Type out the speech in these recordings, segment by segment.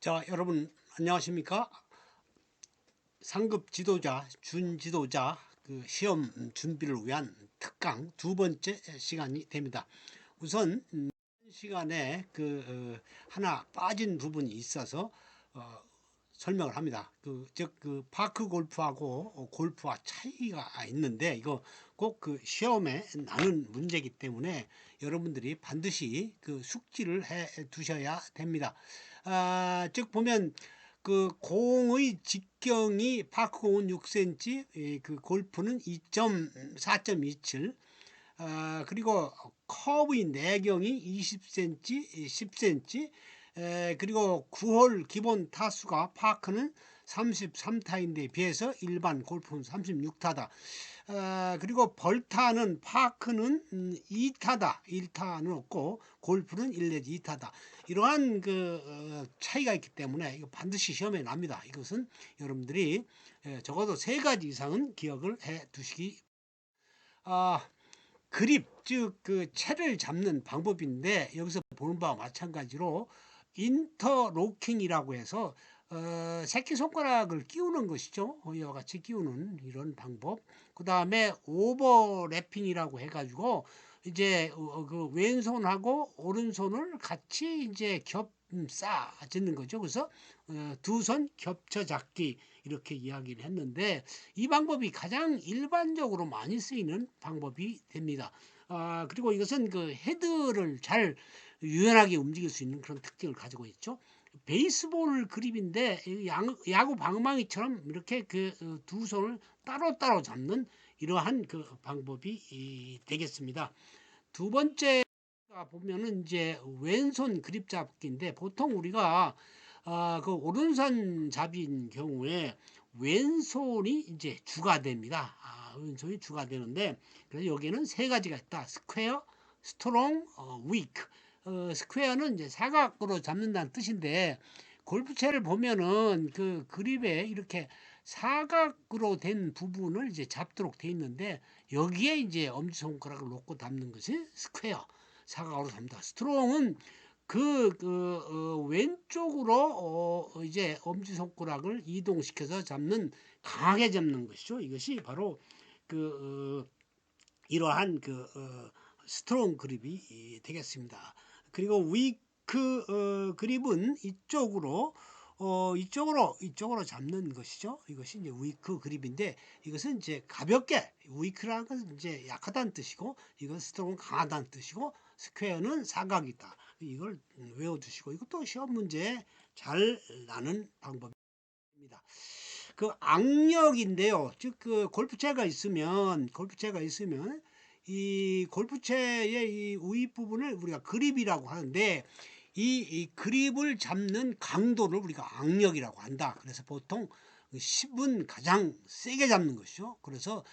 자, 여러분 안녕하십니까? 상급 지도자, 준지도자 시험 준비를 위한 특강 두 번째 시간이 됩니다. 우선 시간에 하나 빠진 부분이 있어서 어, 설명을 합니다. 즉 파크 골프하고 골프와 차이가 있는데 이거 꼭 시험에 나는 문제이기 때문에 여러분들이 반드시 숙지를 해 두셔야 됩니다. 즉 보면 공의 직경이 파크 공은 6cm, 골프는 4.27, 그리고 커브의 내경이 20cm, 10cm, 그리고 9홀 기본 타수가 파크는 33타인데 비해서 일반 골프는 36타다. 그리고 벌타는 파크는 2타다. 1타는 없고 골프는 1 내지 2타다. 이러한 차이가 있기 때문에 이거 반드시 시험에 납니다. 이것은 여러분들이 적어도 3가지 이상은 기억을 해 두시기. 아, 그립 즉 채를 잡는 방법인데 여기서 보는 바와 마찬가지로 인터로킹이라고 해서 새끼손가락을 끼우는 것이죠. 이와 같이 끼우는 이런 방법. 그 다음에 오버래핑이라고 해가지고 이제 왼손하고 오른손을 같이 이제 쌓아짓는 거죠. 그래서 두 손 겹쳐 잡기 이렇게 이야기를 했는데 이 방법이 가장 일반적으로 많이 쓰이는 방법이 됩니다. 그리고 이것은 헤드를 잘 유연하게 움직일 수 있는 그런 특징을 가지고 있죠. 베이스볼 그립인데 야구 방망이처럼 이렇게 두 손을 따로따로 잡는 이러한 방법이 되겠습니다. 두 번째가 보면은 이제 왼손 그립 잡기인데 보통 우리가 오른손 잡인 경우에 왼손이 이제 주가 됩니다. 왼손이 주가 되는데 그래서 여기에는 3가지가 있다. 스퀘어, 스트롱, 위크. 스퀘어는 이제 사각으로 잡는다는 뜻인데 골프채를 보면은 그립에 이렇게 사각으로 된 부분을 이제 잡도록 돼 있는데 여기에 이제 엄지손가락을 놓고 잡는 것이 스퀘어, 사각으로 잡니다. 스트롱은 왼쪽으로 이제 엄지손가락을 이동시켜서 잡는, 강하게 잡는 것이죠. 이것이 바로 이러한 스트롱 그립이 되겠습니다. 그리고 위크 그립은 이쪽으로 잡는 것이죠. 이것이 이제 위크 그립인데 이것은 이제 가볍게, 위크라는 것은 이제 약하다는 뜻이고 이건 스트롱은 강하다는 뜻이고 스퀘어는 사각이다. 이걸 외워두시고 이것도 시험 문제에 잘 나는 방법입니다. 악력인데요. 즉 골프채가 있으면 이 골프채의 이 우윗 부분을 우리가 그립이라고 하는데 이 그립을 잡는 강도를 우리가 악력이라고 한다. 그래서 보통 10은 가장 세게 잡는 것이죠. 그래서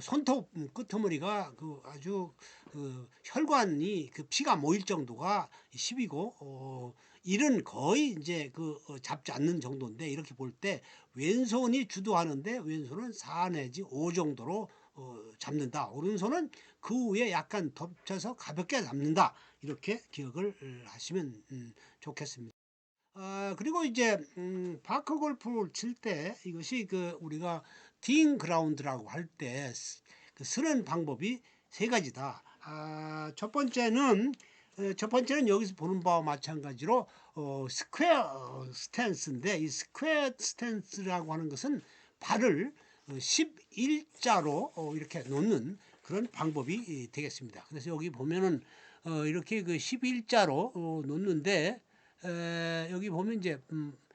손톱 끄트머리가 아주 혈관이 피가 모일 정도가 10이고 일은 거의 이제 잡지 않는 정도인데 이렇게 볼 때 왼손이 주도하는데 왼손은 4 내지 5 정도로 잡는다. 오른손은 그 위에 약간 덮쳐서 가볍게 잡는다. 이렇게 기억을 하시면 좋겠습니다. 그리고 이제 파크 골프를 칠 때 이것이 우리가 티잉 그라운드라고 할 때 쓰는 방법이 3가지다. 첫 번째는 여기서 보는 바와 마찬가지로 스퀘어 스탠스인데 이 스퀘어 스탠스라고 하는 것은 발을 11자로 이렇게 놓는 그런 방법이 되겠습니다. 그래서 여기 보면은 이렇게 11자로 놓는데 여기 보면 이제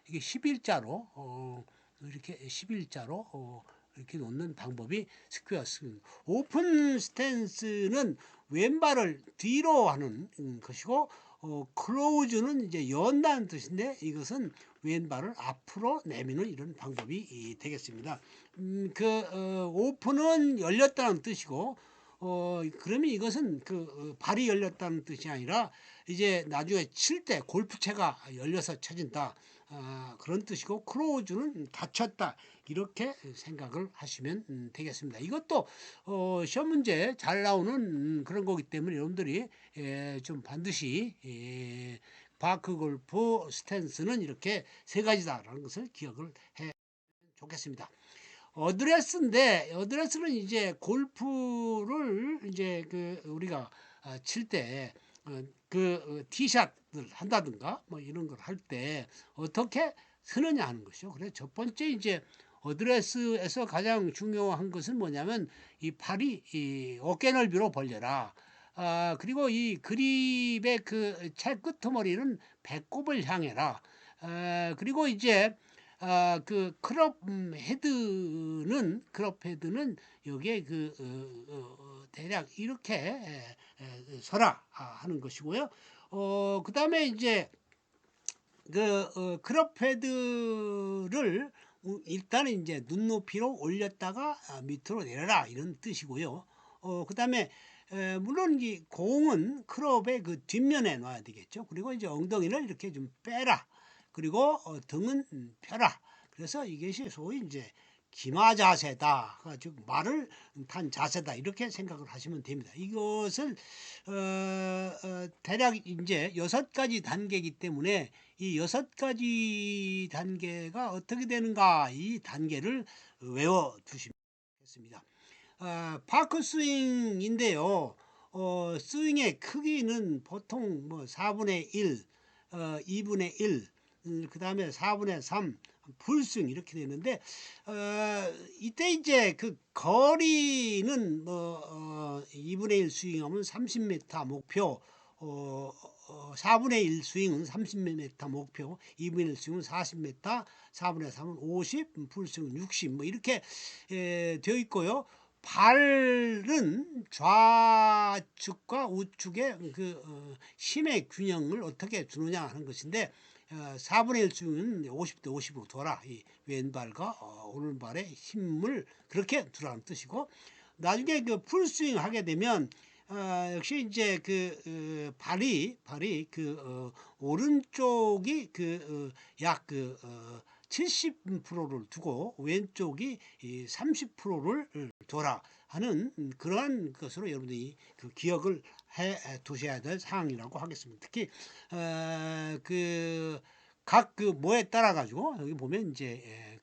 이게 11자로 이렇게 11자로 이렇게 놓는 방법이 스퀘어스. 오픈 스탠스는 왼발을 뒤로 하는 것이고 클로즈는 이제 연다는 뜻인데 이것은 왼발을 앞으로 내미는 이런 방법이 되겠습니다. 오픈은 열렸다는 뜻이고 그러면 이것은 발이 열렸다는 뜻이 아니라 이제 나중에 칠 때 골프채가 열려서 쳐진다. 그런 뜻이고 클로즈는 닫혔다. 이렇게 생각을 하시면 되겠습니다. 이것도 시험 문제 잘 나오는 그런 거기 때문에 여러분들이 좀 반드시 파크 골프 스탠스는 이렇게 세 가지다라는 것을 기억을 해 좋겠습니다. 어드레스는 이제 골프를 이제 그 우리가 칠 때 티샷을 한다든가 뭐 이런 걸 할 때 어떻게 쓰느냐 하는 것이죠. 그래서 첫 번째 이제 어드레스에서 가장 중요한 것은 뭐냐면 이 팔이 이 어깨 넓이로 벌려라. 그리고 이 그립의 그 채 끄트머리는 배꼽을 향해라. 그리고 이제 그 크롭 헤드는 여기에 대략 이렇게 서라 하는 것이고요. 그다음에 이제 크롭 헤드를 일단은 이제 눈높이로 올렸다가 밑으로 내려라 이런 뜻이고요. 그다음에 물론 이 공은 크롭의 그 뒷면에 놔야 되겠죠. 그리고 이제 엉덩이를 이렇게 좀 빼라. 그리고 등은 펴라. 그래서 이것이 소위 이제 기마 자세다. 즉 말을 탄 자세다. 이렇게 생각을 하시면 됩니다. 이것을 대략 이제 6가지 단계이기 때문에 이 6가지 단계가 어떻게 되는가 이 단계를 외워 두시면 되겠습니다. 파크 스윙인데요. 스윙의 크기는 보통 뭐 4분의 1, 2분의 1, 그 다음에 4분의 3, 풀스윙 이렇게 되는데, 이때 이제 그 거리는 2분의 1 스윙하면 30m 목표, 4분의 1 스윙은 30m 목표, 2분의 1 스윙은 40m, 4분의 3은 50, 풀스윙은 60, 뭐 이렇게 되어 있고요. 발은 좌측과 우측의 힘의 균형을 어떻게 두느냐 하는 것인데 4분의 1 스윙은 50대 50으로 둬라. 이 왼발과 오른발의 힘을 그렇게 두라는 뜻이고 나중에 그 풀스윙 하게 되면 역시 이제 발이 오른쪽이 약 70%를 두고 왼쪽이 30%를 둬라 하는 그러한 것으로 여러분들이 기억을 해 두셔야 될 사항이라고 하겠습니다. 특히 각 뭐에 따라 가지고 여기 보면 이제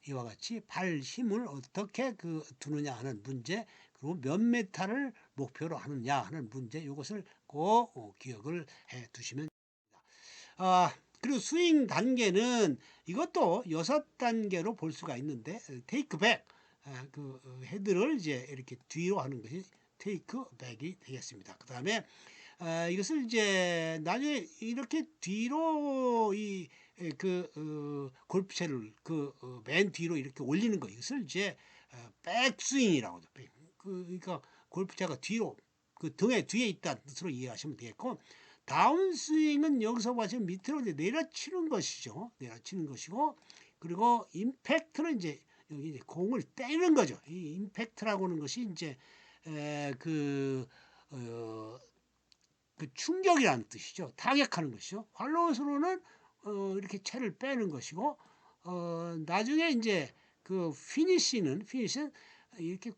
이와 같이 발 힘을 어떻게 두느냐 하는 문제 그리고 몇 메타를 목표로 하느냐 하는 문제 이것을 꼭 기억을 해 두시면 됩니다. 그리고 스윙 단계는 이것도 6단계로 볼 수가 있는데 테이크 백 헤드를 이제 이렇게 뒤로 하는 것이 테이크 백이 되겠습니다. 그 다음에 이것을 이제 나중에 이렇게 뒤로 골프채를 맨 뒤로 이렇게 올리는 거 이것을 이제 백스윙이라고 하죠. 그러니까 골프채가 뒤로 등의 뒤에 있다는 뜻으로 이해하시면 되겠고 다운스윙은 여기서 봐서 밑으로 이제 내려치는 것이죠. 내려치는 것이고 그리고 임팩트는 이제 여기 이제 공을 때리는 거죠. 이 임팩트라고 하는 것이 이제 충격이라는 뜻이죠. 타격하는 것이죠. 활로스로는 이렇게 채를 빼는 것이고 나중에 이제 피니시는 이렇게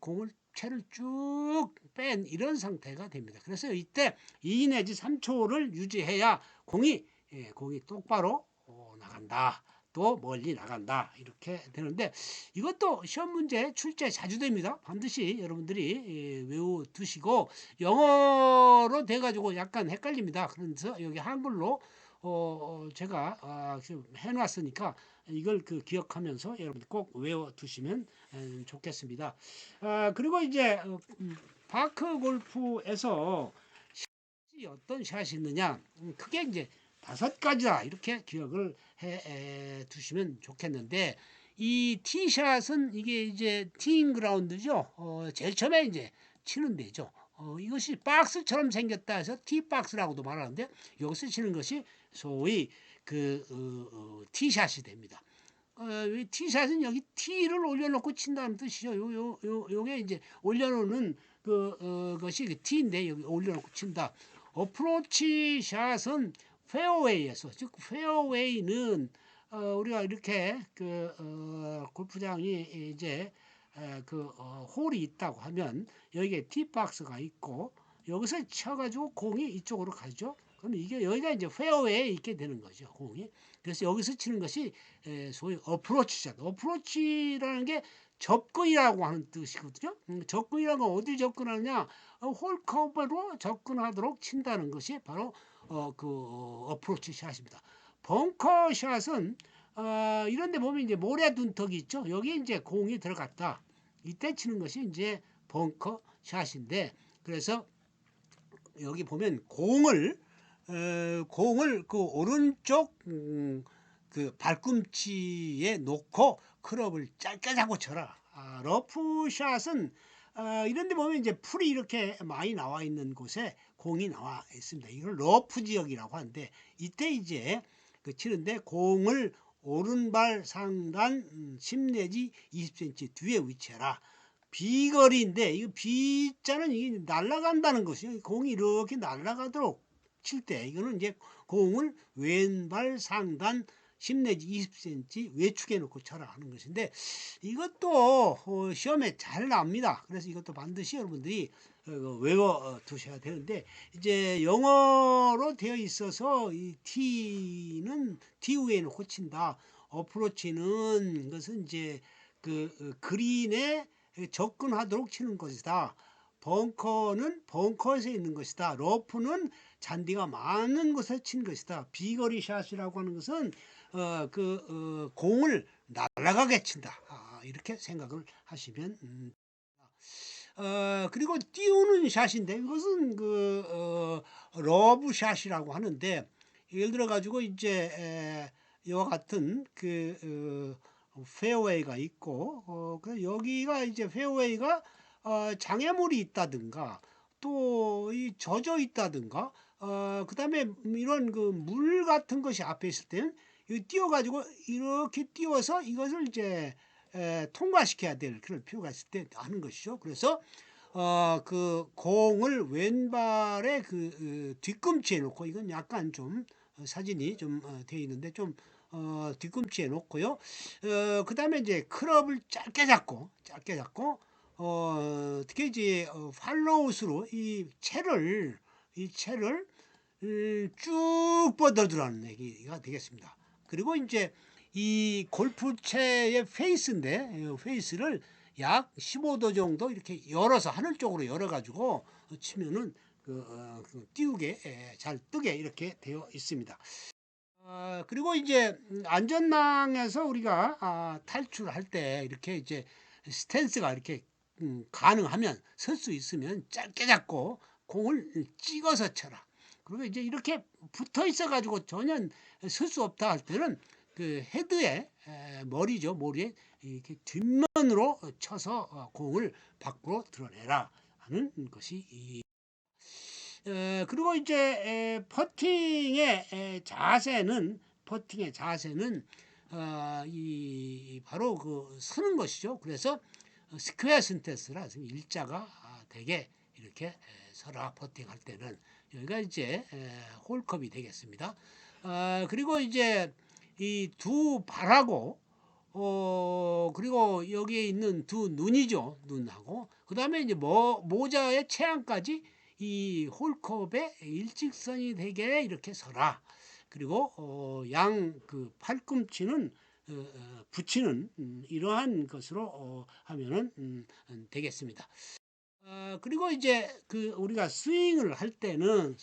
채를 쭉 뺀 이런 상태가 됩니다. 그래서 이때 2 내지 3초를 유지해야 공이 똑바로 나간다. 또 멀리 나간다. 이렇게 되는데 이것도 시험 문제 출제 자주 됩니다. 반드시 여러분들이 외워 두시고 영어로 돼가지고 약간 헷갈립니다. 그래서 여기 한글로 제가 지금 해놨으니까 이걸 기억하면서 여러분들 꼭 외워 두시면 좋겠습니다. 그리고 이제 파크 골프에서 어떤 샷이 있느냐 크게 이제 5가지다 이렇게 기억을 해 두시면 좋겠는데 이 티샷은 이게 이제 티잉 그라운드죠. 제일 처음에 이제 치는 데죠. 이것이 박스처럼 생겼다 해서 티박스라고도 말하는데 여기서 치는 것이 소위 티샷이 됩니다. 티샷은 여기 티를 올려놓고 친다는 뜻이죠. 요게 이제 올려놓는 것이 티인데 여기 올려놓고 친다. 어프로치 샷은 페어웨이에서 즉 페어웨이는 우리가 이렇게 골프장이 이제 홀이 있다고 하면 여기에 티박스가 있고 여기서 쳐가지고 공이 이쪽으로 가죠. 그럼 이게 여기가 이제 페어웨이에 있게 되는 거죠, 공이. 그래서 여기서 치는 것이 소위 어프로치샷. 어프로치라는 게 접근이라고 하는 뜻이거든요. 접근이라는 건 어디 접근하느냐? 홀컵으로 접근하도록 친다는 것이 바로 그 어프로치 샷입니다. 벙커 샷은 이런데 보면 이제 모래 둔턱이 있죠. 여기 이제 공이 들어갔다. 이때 치는 것이 이제 벙커 샷인데, 그래서 여기 보면 공을 그 오른쪽 그 발꿈치에 놓고 클럽을 짧게 잡고 쳐라. 러프샷은 이런데 보면 이제 풀이 이렇게 많이 나와 있는 곳에 공이 나와 있습니다. 이걸 러프 지역이라고 하는데, 이때 이제 그 치는데 공을 오른발 상단 10 내지 20cm 뒤에 위치해라. 비거리인데, 이거 비자는 이게 날아간다는 것이요. 공이 이렇게 날아가도록 칠 때, 이거는 이제 공을 왼발 상단 10 내지 20cm 외축에 놓고 쳐라 하는 것인데, 이것도 시험에 잘 나옵니다. 그래서 이것도 반드시 여러분들이 외워 두셔야 되는데, 이제 영어로 되어 있어서 이 T는 T 위에 놓고 친다. 어프로치는 것은 이제 그 그린에 접근하도록 치는 것이다. 벙커는 벙커에서 있는 것이다. 러프는 잔디가 많은 곳에 친 것이다. 비거리 샷이라고 하는 것은 공을 날아가게 친다. 이렇게 생각을 하시면 그리고 띄우는 샷인데, 이것은 러브 샷이라고 하는데, 예를 들어 가지고 이제 이와 같은 페어웨이가 있고, 여기가 이제 페어웨이가 장애물이 있다든가, 또 이 젖어 있다든가, 그 다음에 이런 그 물 같은 것이 앞에 있을 때는 띄워가지고 이렇게 띄워서 이것을 이제 통과시켜야 될 그런 필요가 있을 때 하는 것이죠. 그래서 그 공을 왼발의 그 뒤꿈치에 놓고, 이건 약간 좀 사진이 좀 되어 있는데 좀 뒤꿈치에 놓고요. 그 다음에 이제 클럽을 짧게 잡고 특히 이제 팔로우스로 이 채를 쭉 뻗어두라는 얘기가 되겠습니다. 그리고 이제 이 골프채의 페이스인데, 페이스를 약 15도 정도 이렇게 열어서 하늘 쪽으로 열어가지고 치면은 띄우게 잘 뜨게 이렇게 되어 있습니다. 그리고 이제 안전망에서 우리가 탈출할 때 이렇게 이제 스탠스가 이렇게 가능하면, 설 수 있으면 짧게 잡고 공을 찍어서 쳐라. 그리고 이제 이렇게 붙어 있어 가지고 전혀 설 수 없다 할 때는 그 헤드에 머리죠, 머리에 이렇게 뒷면으로 쳐서 공을 밖으로 드러내라 하는 것이 그리고 이제 퍼팅의 자세는 이 바로 그 서는 것이죠. 그래서 스퀘어 센테스라 일자가 되게 이렇게 서라. 퍼팅할 때는 여기가 이제 홀컵이 되겠습니다. 그리고 이제 이 두 발하고 그리고 여기에 있는 두 눈이죠. 눈하고 그 다음에 이제 모자의 체안까지 이 홀컵에 일직선이 되게 이렇게 서라. 그리고 양 그 팔꿈치는 붙이는 이러한 것으로 하면은 되겠습니다. 그리고 이제 우리가 스윙을 할 때는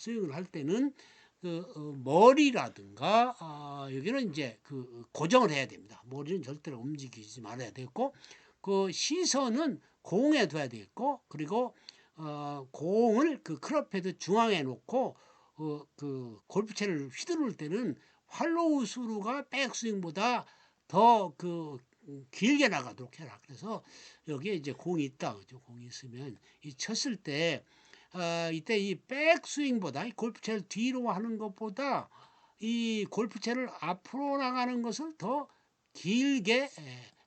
머리라든가 여기는 이제 고정을 해야 됩니다. 머리는 절대로 움직이지 말아야 되겠고, 그 시선은 공에 둬야 되겠고, 그리고 공을 클럽 헤드 중앙에 놓고 골프채를 휘두를 때는 팔로우 스루가 백스윙보다 더 길게 나가도록 해라. 그래서 여기에 이제 공이 있다, 그죠? 공이 있으면 이 쳤을 때 이때 이 백스윙보다 이 골프채를 뒤로 하는 것보다 이 골프채를 앞으로 나가는 것을 더 길게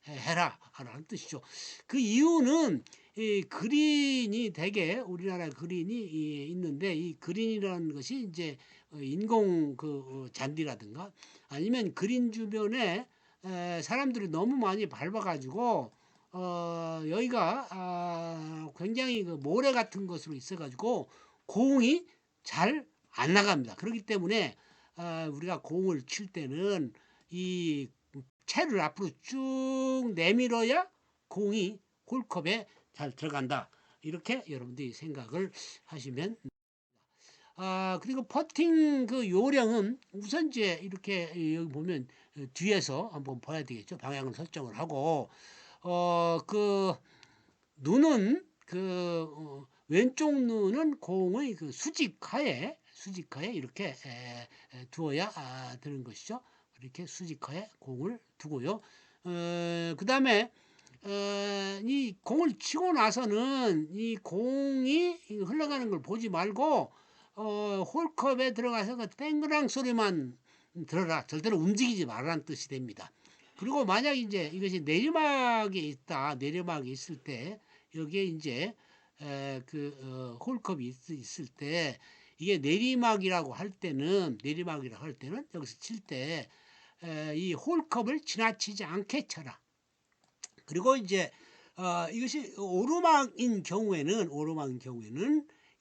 해라 라는 뜻이죠. 그 이유는 이 그린이 되게 우리나라 그린이 있는데, 이 그린이라는 것이 이제 인공 잔디라든가 아니면 그린 주변에 사람들이 너무 많이 밟아가지고 여기가 굉장히 모래 같은 것으로 있어가지고 공이 잘 안 나갑니다. 그렇기 때문에 우리가 공을 칠 때는 이 채를 앞으로 쭉 내밀어야 공이 홀컵에 잘 들어간다. 이렇게 여러분들이 생각을 하시면. 그리고 퍼팅 그 요령은 우선 이제 이렇게 여기 보면 뒤에서 한번 봐야 되겠죠. 방향을 설정을 하고, 그 눈은 왼쪽 눈은 공의 그 수직하에 이렇게 두어야 되는 것이죠. 이렇게 수직하에 공을 두고요. 그 다음에 이 공을 치고 나서는 이 공이 흘러가는 걸 보지 말고 홀컵에 들어가서 그 땡그랑 소리만 들어라. 절대로 움직이지 말라는 뜻이 됩니다. 그리고 만약 이제 이것이 내리막이 있을 때 여기에 이제 홀컵이 있을 때 이게 내리막이라고 할 때는 여기서 칠 때 이 홀컵을 지나치지 않게 쳐라. 그리고 이제 이것이 오르막인 경우에는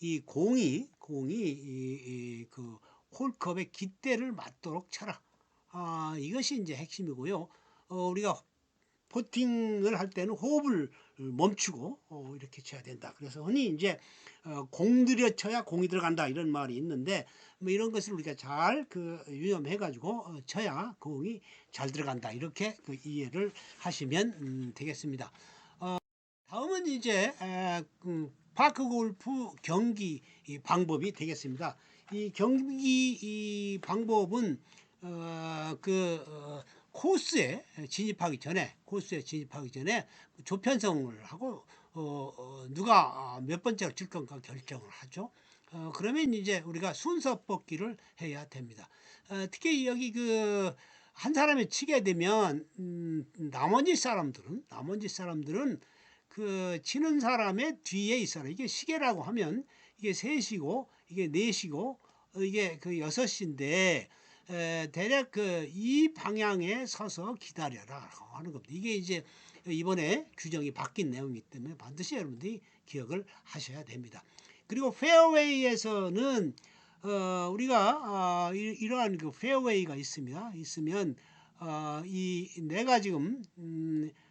이 공이 그 홀컵의 깃대를 맞도록 쳐라. 이것이 이제 핵심이고요. 우리가 퍼팅을 할 때는 호흡을 멈추고 이렇게 쳐야 된다. 그래서 흔히 이제 공들여 쳐야 공이 들어간다 이런 말이 있는데 뭐 이런 것을 우리가 잘 유념해 가지고 쳐야 공이 잘 들어간다 이렇게 이해를 하시면 되겠습니다. 다음은 이제 파크 골프 경기 방법이 되겠습니다. 이 경기 방법은 코스에 진입하기 전에 조편성을 하고 누가 몇 번째로 칠 건가 결정을 하죠. 그러면 이제 우리가 순서 뽑기를 해야 됩니다. 특히 여기 한 사람이 치게 되면 나머지 사람들은 그 치는 사람의 뒤에 있어라. 이게 시계라고 하면 이게 3시고 이게 4시고 이게 6시인데 대략 이 방향에 서서 기다려라 하는 겁니다. 이게 이제 이번에 규정이 바뀐 내용이기 때문에 반드시 여러분들이 기억을 하셔야 됩니다. 그리고 페어웨이에서는 우리가 이러한 페어웨이가 있으면 내가 지금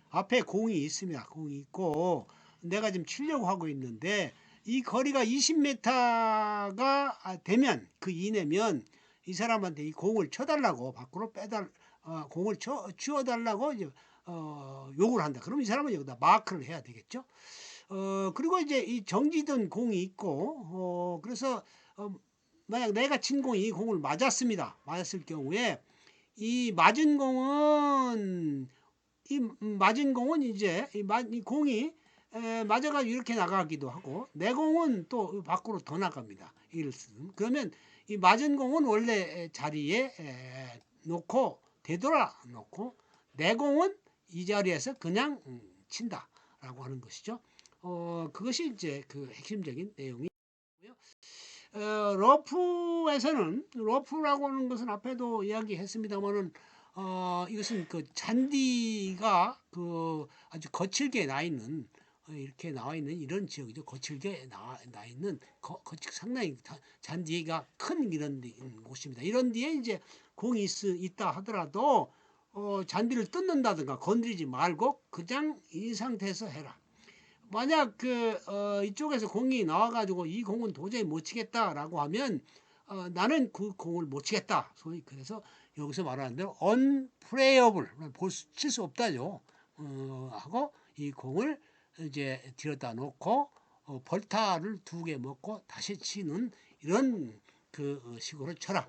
앞에 공이 있습니다. 공이 있고 내가 지금 치려고 하고 있는데 이 거리가 20m가 되면 그 이내면 이 사람한테 이 공을 쳐달라고 밖으로 공을 치워달라고 이제 요구를 한다. 그럼 이 사람은 여기다 마크를 해야 되겠죠. 그리고 이제 이 정지된 공이 있고 그래서 만약 내가 친 공이 이 공을 맞았을 경우에 이 맞은 공은 이제 이 공이 맞아가 이렇게 나가기도 하고 내 공은 또 밖으로 더 나갑니다. 그러면 이 맞은 공은 원래 자리에 놓고 되돌아 놓고 내 공은 이 자리에서 그냥 친다라고 하는 것이죠. 그것이 이제 핵심적인 내용이고요. 러프라고 하는 것은 앞에도 이야기했습니다만은 이것은 잔디가 아주 거칠게 나 있는 이렇게 나와 있는 이런 지역이죠. 거칠게 나 있는 상당히 잔디가 큰 이런 곳입니다. 이런 뒤에 이제 공이 있다 하더라도 잔디를 뜯는다든가 건드리지 말고 그냥 이 상태에서 해라. 만약 이쪽에서 공이 나와가지고 이 공은 도저히 못 치겠다라고 하면 나는 그 공을 못 치겠다. 소위 그래서 여기서 말하는 대로 unplayable 칠 수 없다죠. 하고 이 공을 이제 들여다 놓고 벌타를 2개 먹고 다시 치는 이런 식으로 쳐라.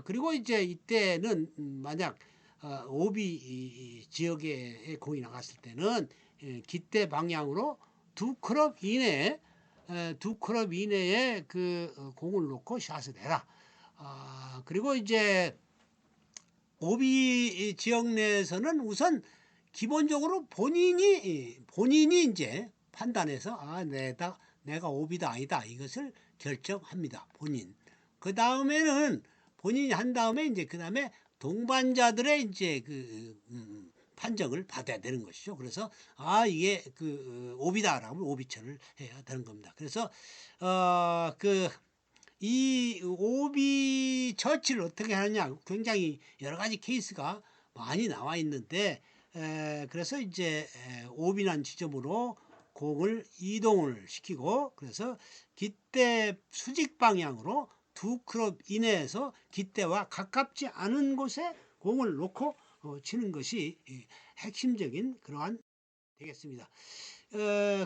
그리고 이제 이때는 만약 오비 지역에 공이 나갔을 때는 깃대 방향으로 2클럽 이내에 공을 놓고 샷을 해라. 그리고 이제 오비 지역 내에서는 우선 기본적으로 본인이 이제 판단해서 내가 오비다 아니다 이것을 결정합니다. 그 다음에는 본인이 한 다음에 이제 그 다음에 동반자들의 이제 판정을 받아야 되는 것이죠. 그래서 이게 오비다라고 오비처를 해야 되는 겁니다. 그래서 이 오비 처치를 어떻게 하느냐, 굉장히 여러 가지 케이스가 많이 나와 있는데, 그래서 이제 오비난 지점으로 공을 이동을 시키고, 그래서 깃대 수직 방향으로 두 클럽 이내에서 깃대와 가깝지 않은 곳에 공을 놓고 치는 것이 핵심적인 그러한 되겠습니다.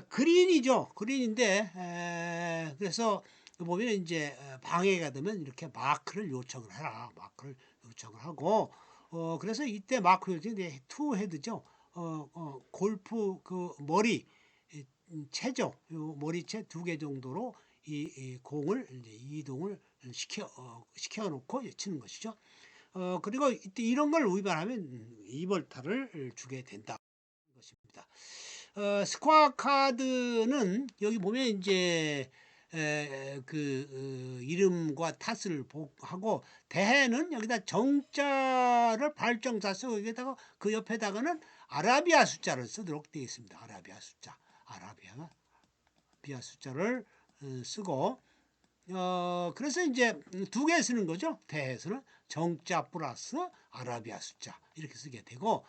그린이죠. 그린인데, 그래서 보면 이제 방해가 되면 이렇게 마크를 요청을 해라. 마크를 요청을 하고, 그래서 이때 마크 요청이 투 헤드죠. 골프 그 머리 채죠. 요 머리채 2개 정도로 이 공을 이제 이동을 시켜 놓고 치는 것이죠. 그리고 이때 이런 걸 위반하면 2벌타를 주게 된다. 것입니다. 스코어 카드는 여기 보면 이제 이름과 탓을 하고, 대해는 여기다 정자를 발정자 쓰고, 여기다가 그 옆에다가는 아라비아 숫자를 쓰도록 되어 있습니다. 아라비아 숫자를 쓰고, 그래서 이제 2개 쓰는 거죠. 대해서는 정자 플러스 아라비아 숫자 이렇게 쓰게 되고,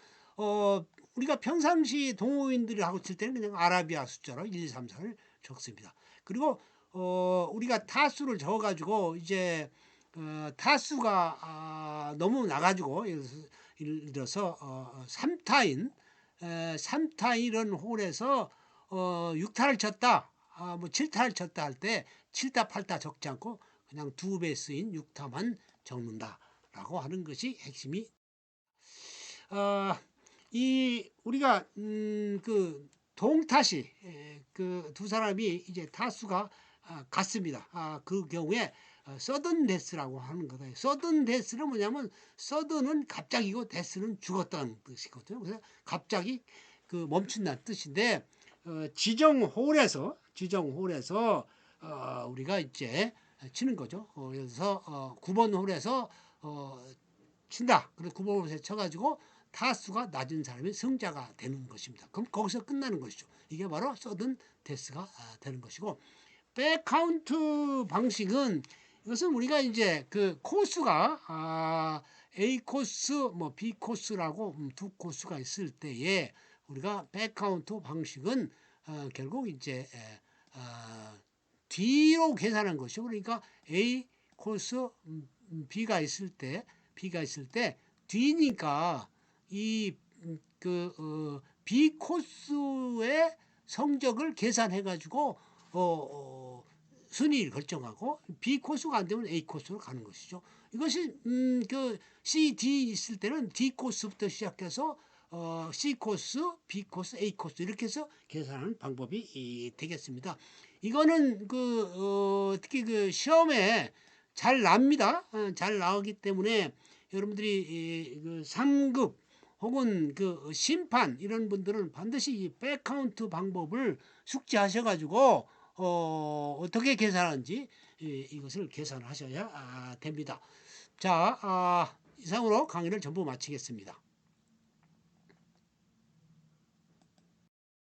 우리가 평상시 동호인들이 하고 칠 때는 그냥 아라비아 숫자로 1, 2, 3, 4를 적습니다. 그리고 우리가 타수를 적어가지고 이제 타수가 너무 나가지고, 예를 들어서 3타인 3타인은 홀에서 6타를 쳤다, 뭐 7타를 쳤다 할 때 7타 8타 적지 않고 그냥 2배수인 6타만 적는다라고 하는 것이 핵심이. 이 우리가 그 동타시 그 두 사람이 이제 타수가 같습니다. 그 경우에 서든 데스라고 하는 거다. 서든 데스는 뭐냐면, 서든은 갑자기고 데스는 죽었다는 뜻이거든요. 그래서 갑자기 그 멈춘다는 뜻인데, 지정 홀에서 우리가 이제 치는 거죠. 그래서 9번 홀에서 친다. 그래서 9번 홀에서 쳐가지고 타수가 낮은 사람이 승자가 되는 것입니다. 그럼 거기서 끝나는 것이죠. 이게 바로 서든 데스가 되는 것이고, 백카운트 방식은, 이것은 우리가 이제 그 코스가 A 코스, 뭐 B 코스라고 두 코스가 있을 때에 우리가 백카운트 방식은 결국 이제 D로 계산한 것이죠. 그러니까 A 코스 B가 있을 때 D니까 이 B 코스의 성적을 계산해 가지고 순위를 결정하고, B 코스가 안 되면 A 코스로 가는 것이죠. 이것이 그 C, D 있을 때는 D 코스부터 시작해서 C 코스, B 코스, A 코스 이렇게 해서 계산하는 방법이 되겠습니다. 이거는 특히 그 시험에 잘 납니다. 잘 나오기 때문에 여러분들이 그 3급 혹은 그 심판 이런 분들은 반드시 이 백카운트 방법을 숙지하셔가지고 어떻게 계산하는지 이것을 계산하셔야 됩니다. 자, 이상으로 강의를 전부 마치겠습니다.